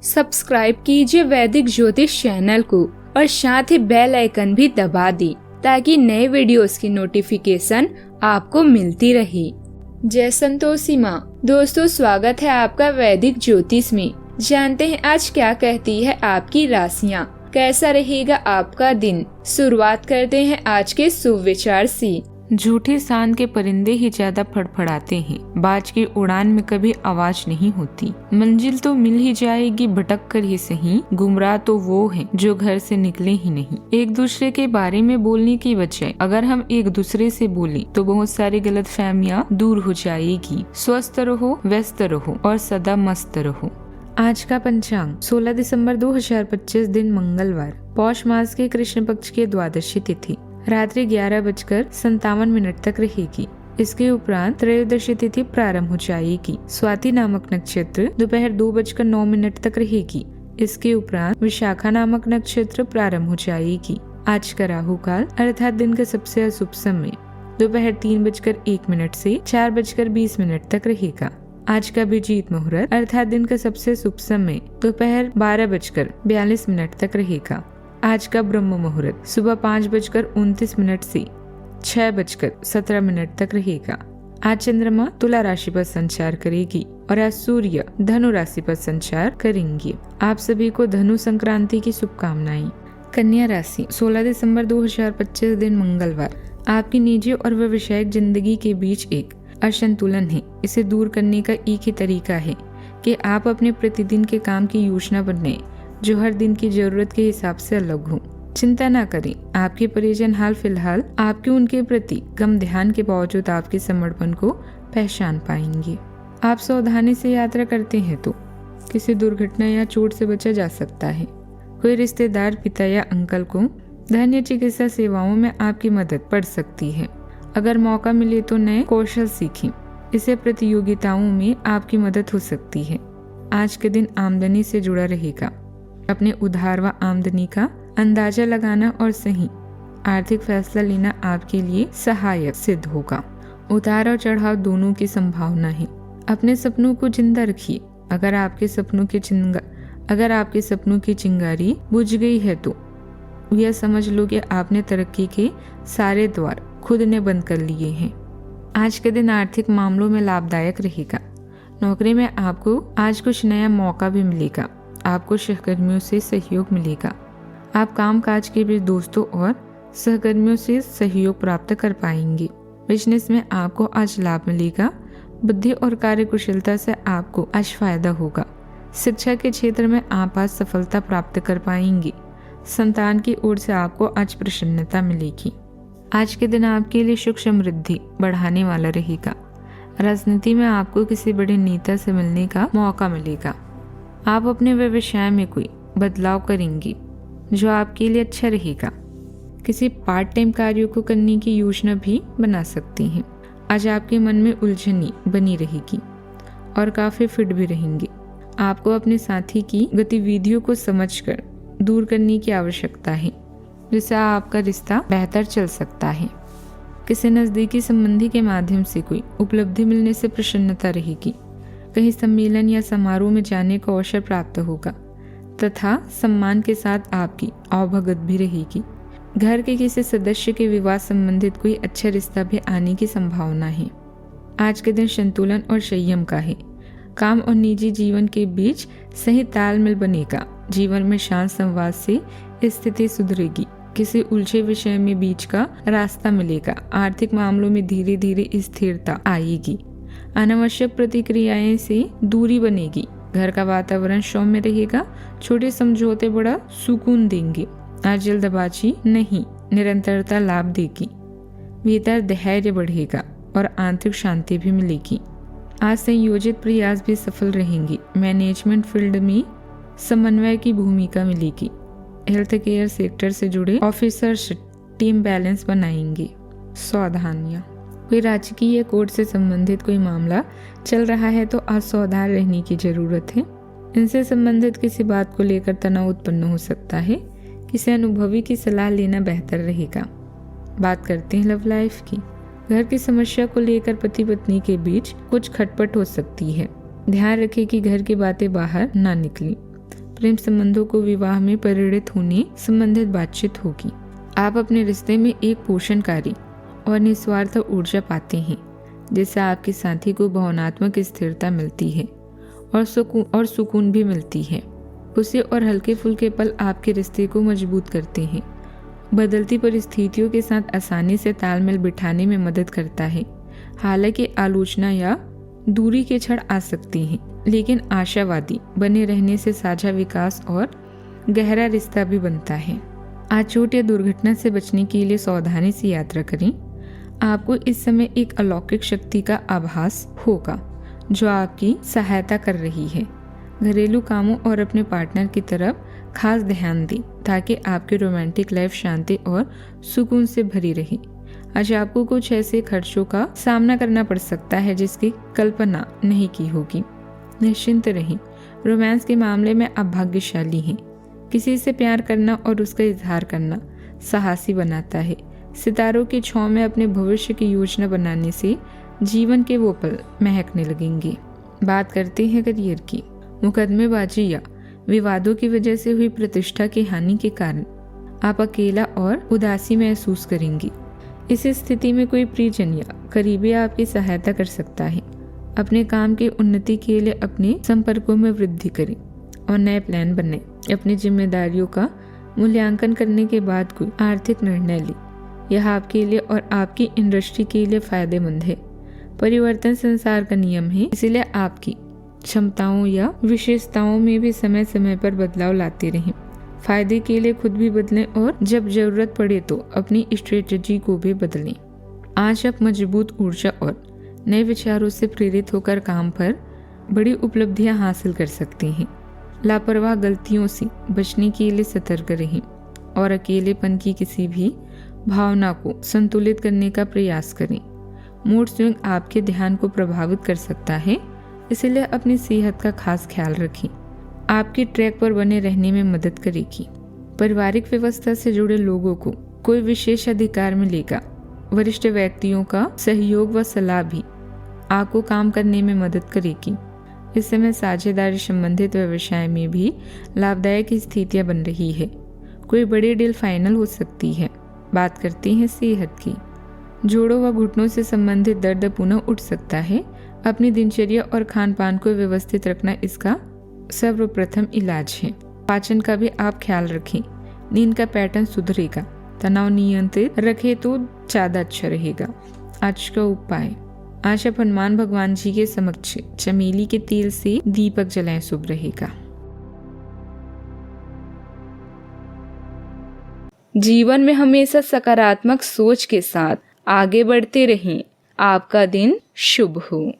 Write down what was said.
Subscribe कीजिए वैदिक ज्योतिष चैनल को और साथ ही बेल आइकन भी दबा दी ताकि नए वीडियोस की नोटिफिकेशन आपको मिलती रहे। जय संतोषी माँ। दोस्तों, स्वागत है आपका वैदिक ज्योतिष में। जानते हैं आज क्या कहती है आपकी राशियाँ, कैसा रहेगा आपका दिन। शुरुआत करते हैं आज के शुभ विचार से। झूठे सांड के परिंदे ही ज्यादा फड़फड़ाते हैं, बाज की उड़ान में कभी आवाज नहीं होती। मंजिल तो मिल ही जाएगी, भटक कर ही सही, गुमराह तो वो है जो घर से निकले ही नहीं। एक दूसरे के बारे में बोलने की बजाय अगर हम एक दूसरे से बोलें तो बहुत सारी गलतफहमियां दूर हो जाएगी। स्वस्थ रहो, व्यस्त रहो और सदा मस्त रहो। आज का पंचांग 16 दिसंबर 2025 दिन मंगलवार, पौष मास के कृष्ण पक्ष की द्वादशी तिथि रात्रि 11:57 तक रहेगी। इसके उपरांत त्रयोदशी तिथि प्रारंभ हो जाएगी। स्वाति नामक नक्षत्र दोपहर 2:09 तक रहेगी। इसके उपरांत विशाखा नामक नक्षत्र प्रारंभ हो जाएगी। आज का राहु काल अर्थात दिन का सबसे अशुभ समय दोपहर 3:01 से 4:20 तक रहेगा। आज का अभिजीत मुहूर्त अर्थात दिन का सबसे शुभ समय दोपहर 12:42 तक रहेगा। आज का ब्रह्म मुहूर्त सुबह 5:29 से 6:17 तक रहेगा। आज चंद्रमा तुला राशि पर संचार करेगी और आज सूर्य धनु राशि पर संचार करेंगे। आप सभी को धनु संक्रांति की शुभकामनाएं। कन्या राशि 16 दिसंबर 2025 दिन मंगलवार, आपकी निजी और व्यवसायिक जिंदगी के बीच एक असंतुलन है। इसे दूर करने का एक ही तरीका है कि आप अपने प्रतिदिन के काम की योजना बनाएं जो हर दिन की जरूरत के हिसाब से अलग हो। चिंता न करें, आपके परिजन हाल फिलहाल आपके उनके प्रति कम ध्यान के बावजूद आपके समर्पण को पहचान पाएंगे। आप सावधानी से यात्रा करते हैं तो किसी दुर्घटना या चोट से बचा जा सकता है। कोई रिश्तेदार, पिता या अंकल को धन या चिकित्सा सेवाओं में आपकी मदद पड़ सकती है। अगर मौका मिले तो नए कौशल सीखें, इससे प्रतियोगिताओं में आपकी मदद हो सकती है। आज के दिन आमदनी से जुड़ा रहेगा। अपने उधार व आमदनी का अंदाजा लगाना और सही आर्थिक फैसला लेना आपके लिए सहायक सिद्ध होगा। उतार और चढ़ाव दोनों की संभावना है। अपने सपनों को जिंदा रखिए। अगर आपके सपनों की चिंगारी बुझ गई है तो यह समझ लो कि आपने तरक्की के सारे द्वार खुद ने बंद कर लिए हैं। आज के दिन आर्थिक मामलों में लाभदायक रहेगा। नौकरी में आपको आज कुछ नया मौका भी मिलेगा। आपको सहकर्मियों से सहयोग मिलेगा। आप काम काज के बीच दोस्तों और सहकर्मियों से सहयोग प्राप्त कर पाएंगे। बिजनेस में आपको आज लाभ मिलेगा। बुद्धि और कार्यकुशलता से आपको आज फायदा होगा। शिक्षा के क्षेत्र में आप आज सफलता प्राप्त कर पाएंगे। संतान की ओर से आपको आज प्रसन्नता मिलेगी। आज के दिन आपके लिए सुख समृद्धि बढ़ाने वाला रहेगा। राजनीति में आपको किसी बड़े नेता से मिलने का मौका मिलेगा। आप अपने व्यवसाय में कोई बदलाव करेंगे जो आपके लिए अच्छा रहेगा। किसी पार्ट टाइम कार्यों को करने की योजना भी बना सकती हैं। आज आपके मन में उलझनी बनी रहेगी और काफी फिट भी रहेंगे। आपको अपने साथी की गतिविधियों को समझकर दूर करने की आवश्यकता है, जिससे आपका रिश्ता बेहतर चल सकता है। किसी नजदीकी संबंधी के माध्यम से कोई उपलब्धि मिलने से प्रसन्नता रहेगी। कहीं सम्मेलन या समारोह में जाने का अवसर प्राप्त होगा तथा सम्मान के साथ आपकी आवभगत भी रहेगी। घर के किसी सदस्य के विवाह संबंधित कोई अच्छा रिश्ता भी आने की संभावना है। आज के दिन संतुलन और संयम का है। काम और निजी जीवन के बीच सही तालमेल बनेगा। जीवन में शांत संवाद से स्थिति सुधरेगी। किसी उलझे विषय में बीच का रास्ता मिलेगा। आर्थिक मामलों में धीरे धीरे स्थिरता आएगी। अनावश्यक प्रतिक्रियाएं से दूरी बनेगी। घर का वातावरण सौम्य रहेगा। छोटे समझौते बड़ा सुकून देंगे। आज जल्दबाजी नहीं, निरंतरता लाभ देगी। भीतर धैर्य बढ़ेगा और आंतरिक शांति भी मिलेगी। आज संयोजित प्रयास भी सफल रहेंगे। मैनेजमेंट फील्ड में समन्वय की भूमिका मिलेगी। हेल्थ केयर सेक्टर से जुड़े ऑफिसर्स टीम बैलेंस बनाएंगे। सावधानियां, कोई राजकीय कोर्ट से संबंधित कोई मामला चल रहा है तो आज सावधान रहने की जरूरत है। इनसे संबंधित किसी बात को लेकर तनाव उत्पन्न हो सकता है। किसी अनुभवी की सलाह लेना बेहतर रहेगा। बात करते हैं लव लाइफ की। घर की समस्या को लेकर पति पत्नी के बीच कुछ खटपट हो सकती है। ध्यान रखें कि घर की बातें बाहर ना निकलें। प्रेम संबंधों को विवाह में परिणत होने संबंधित बातचीत होगी। आप अपने रिश्ते में एक पोषणकारी और निस्वार्थ ऊर्जा पाते हैं, जिससे आपके साथी को भावनात्मक स्थिरता मिलती है और सुकून भी मिलती है। खुशी और हल्के फुल्के पल आपके रिश्ते को मजबूत करते हैं। बदलती परिस्थितियों के साथ आसानी से तालमेल बिठाने में मदद करता है। हालांकि आलोचना या दूरी के क्षण आ सकती हैं, लेकिन आशावादी बने रहने से साझा विकास और गहरा रिश्ता भी बनता है। आज चोट या दुर्घटना से बचने के लिए सावधानी से यात्रा करें। आपको इस समय एक अलौकिक शक्ति का आभास होगा जो आपकी सहायता कर रही है। घरेलू कामों और अपने पार्टनर की तरफ खास ध्यान दें ताकि आपकी रोमांटिक लाइफ शांति और सुकून से भरी रहे। आज आपको कुछ ऐसे खर्चों का सामना करना पड़ सकता है जिसकी कल्पना नहीं की होगी। निश्चिंत रहें, रोमांस के मामले में आप भाग्यशाली हैं। किसी से प्यार करना और उसका इजहार करना साहसी बनाता है। सितारों की छांव में अपने भविष्य की योजना बनाने से जीवन के वो पल महकने लगेंगे। बात करते हैं करियर की। मुकदमेबाजी या विवादों की वजह से हुई प्रतिष्ठा की हानि के कारण आप अकेला और उदासी महसूस करेंगी। इस स्थिति में कोई प्रियजन या करीबी आपकी सहायता कर सकता है। अपने काम की उन्नति के लिए अपने संपर्कों में वृद्धि करें और नए प्लान बनाएं। अपनी जिम्मेदारियों का मूल्यांकन करने के बाद कोई आर्थिक निर्णय लें। यह आपके लिए और आपकी इंडस्ट्री के लिए फायदेमंद है। परिवर्तन संसार का नियम है, इसलिए आपकी क्षमताओं या विशेषताओं में भी समय समय पर बदलाव लाते रहें। फायदे के लिए खुद भी बदलें और जब जरूरत पड़े तो अपनी स्ट्रेटजी को भी बदलें। आज आप मजबूत ऊर्जा और नए विचारों से प्रेरित होकर काम पर बड़ी उपलब्धियां हासिल कर सकते हैं। लापरवाह गलतियों से बचने के लिए सतर्क रहें और अकेलेपन की किसी भी भावना को संतुलित करने का प्रयास करें। मूड स्विंग आपके ध्यान को प्रभावित कर सकता है, इसलिए अपनी सेहत का खास ख्याल रखें। आपकी ट्रैक पर बने रहने में मदद करेगी। पारिवारिक व्यवस्था से जुड़े लोगों को कोई विशेष अधिकार मिलेगा। वरिष्ठ व्यक्तियों का सहयोग व सलाह भी आपको काम करने में मदद करेगी। इस समय साझेदारी संबंधित व्यवसाय में भी लाभदायक स्थितियां बन रही है। कोई बड़ी डील फाइनल हो सकती है। बात करते हैं सेहत की। जोड़ों व घुटनों से संबंधित दर्द पुनः उठ सकता है। अपनी दिनचर्या और खान पान को व्यवस्थित रखना इसका सर्वप्रथम इलाज है। पाचन का भी आप ख्याल रखें। नींद का पैटर्न सुधरेगा। तनाव नियंत्रित रखें तो ज्यादा अच्छा रहेगा। आज का उपाय, आज आप हनुमान भगवान जी के समक्ष चमेली के तेल से दीपक जलाएं, शुभ रहेगा। जीवन में हमेशा सकारात्मक सोच के साथ आगे बढ़ते रहें। आपका दिन शुभ हो।